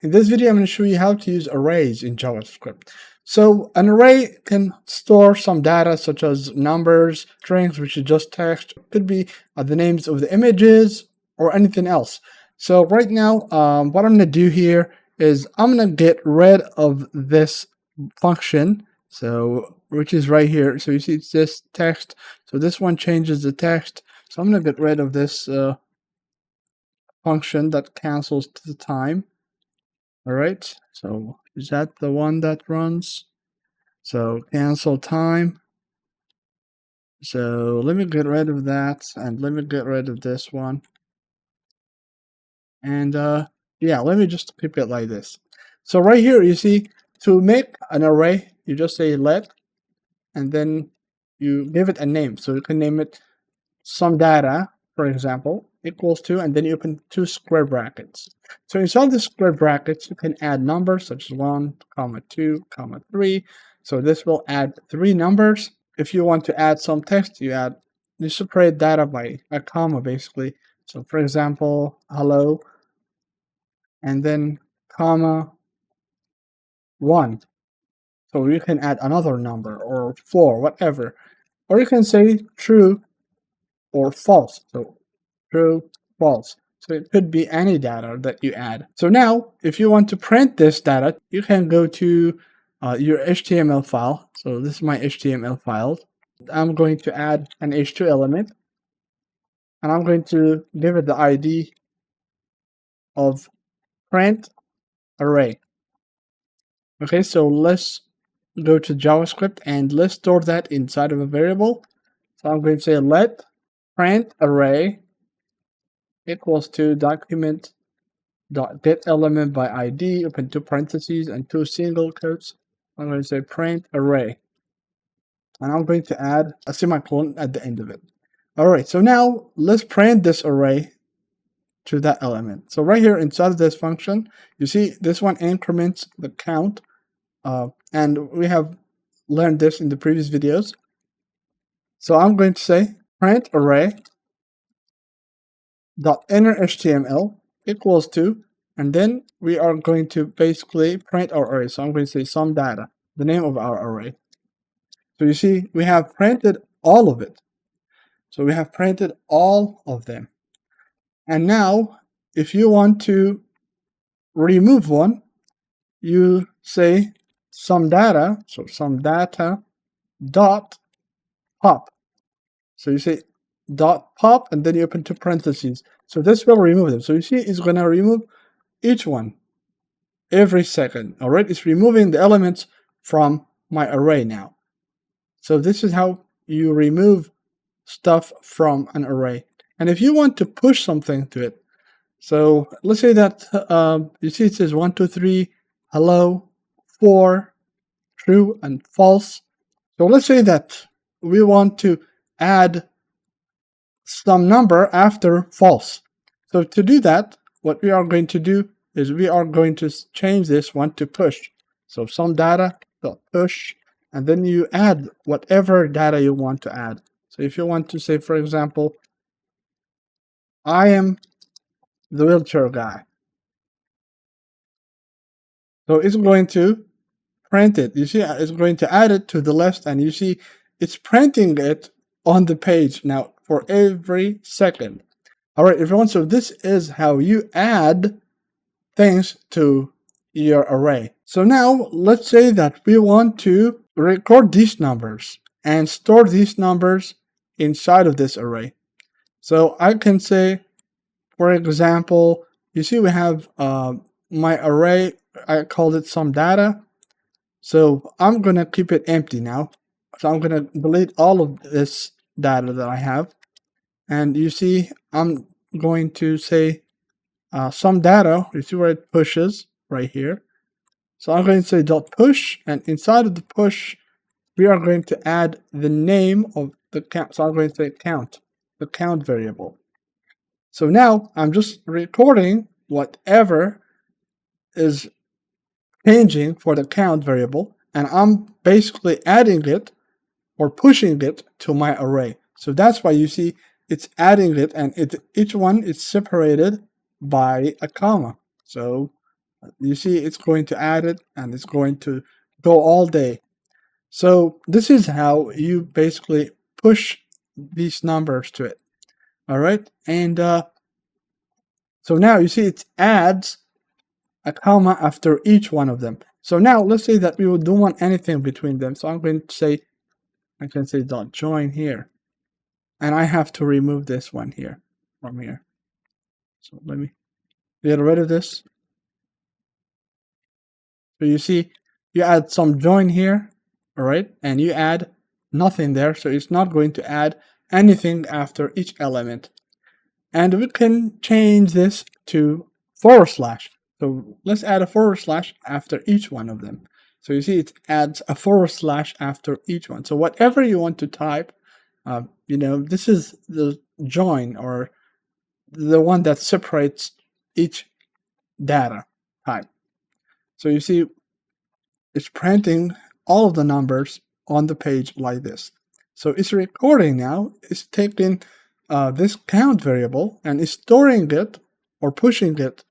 In this video, I'm going to show you how to use arrays in JavaScript. So an array can store some data such as numbers, strings, which is just text, could be the names of the images or anything else. So right now, what I'm going to do here is I'm going to get rid of this function, so which is right here. So you see it's this text. So this one changes the text. So I'm going to get rid of this function that cancels the time. All right, so is that the one that runs? So cancel time. So let me get rid of that, and let me get rid of this one. And yeah, let me just keep it like this. So right here, you see, to make an array, you just say let, and then you give it a name. So you can name it some data, for example, equals to, and then you open two square brackets. So inside the square brackets, you can add numbers such as 1, 2, 3. So this will add 3 numbers. If you want to add some text, you separate data by a comma, basically. So for example, hello, and then comma 1. So you can add another number, or 4, whatever. Or you can say true or false. So true, false. So it could be any data that you add. So now, if you want to print this data, you can go to your HTML file. So this is my HTML file. I'm going to add an h2 element, and I'm going to give it the ID of print array. Okay, so let's go to JavaScript and let's store that inside of a variable. So I'm going to say let print array equals to document dot get element by ID, open two parentheses and two single quotes. I'm going to say print array, and I'm going to add a semicolon at the end of it. All right, so now let's print this array to that element. So right here inside of this function, you see this one increments the count, and we have learned this in the previous videos. So I'm going to say print array dot inner HTML equals to, and then we are going to basically print our array. So I'm going to say some data, the name of our array. So you see we have printed all of it. So we have printed all of them. And now if you want to remove one, you say some data, so some data dot pop. So you say dot pop, and then you open two parentheses. So this will remove them. So you see it's going to remove each one every second. All right, it's removing the elements from my array now. So this is how you remove stuff from an array. And if you want to push something to it, so let's say that you see it says 1, 2, 3, hello, 4, true, and false. So let's say that we want to add some number after false. So to do that, what we are going to do is we are going to change this one to push. So some data dot push, and then you add whatever data you want to add. So if you want to say, for example, I am the wheelchair guy. So it's going to print it. You see, it's going to add it to the list, and you see it's printing it on the page now for every second. All right, everyone, so this is how you add things to your array. So now let's say that we want to record these numbers and store these numbers inside of this array. So I can say, for example, you see we have my array, I called it some data. So I'm going to keep it empty now. So I'm going to delete all of this data that I have. And you see, I'm going to say some data. You see where it pushes right here. So I'm going to say dot push, and inside of the push, we are going to add the name of the count. So I'm going to say count, the count variable. So now I'm just recording whatever is changing for the count variable, and I'm basically adding it or pushing it to my array. So that's why you see it's adding it, and each one is separated by a comma. So You see it's going to add it, and it's going to go all day. So this is how you basically push these numbers to it. All right, and so now you see it adds a comma after each one of them. So now let's say that we don't want anything between them. So I'm going to say, I can say dot join here, and I have to remove this one here from here. So let me get rid of this. So you see, you add some join here, all right, and you add nothing there, so it's not going to add anything after each element. And we can change this to /. So let's add a / after each one of them. So you see it adds a / after each one. So whatever you want to type, this is the join, or the one that separates each data type. So you see it's printing all of the numbers on the page like this. So it's recording now. It's taking this count variable and it's storing it or pushing it.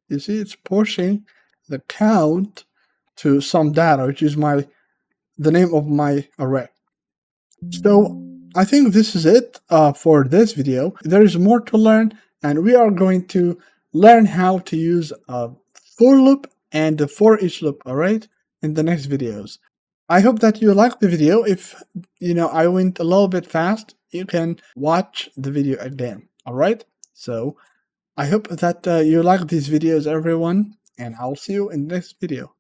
You see it's pushing the count to some data, which is the name of my array. So I think this is it for this video. There is more to learn, and we are going to learn how to use a for loop and a for each loop, all right, in the next videos. I hope that you liked the video. If I went a little bit fast, you can watch the video again, all right? So I hope that you like these videos, everyone, and I'll see you in the next video.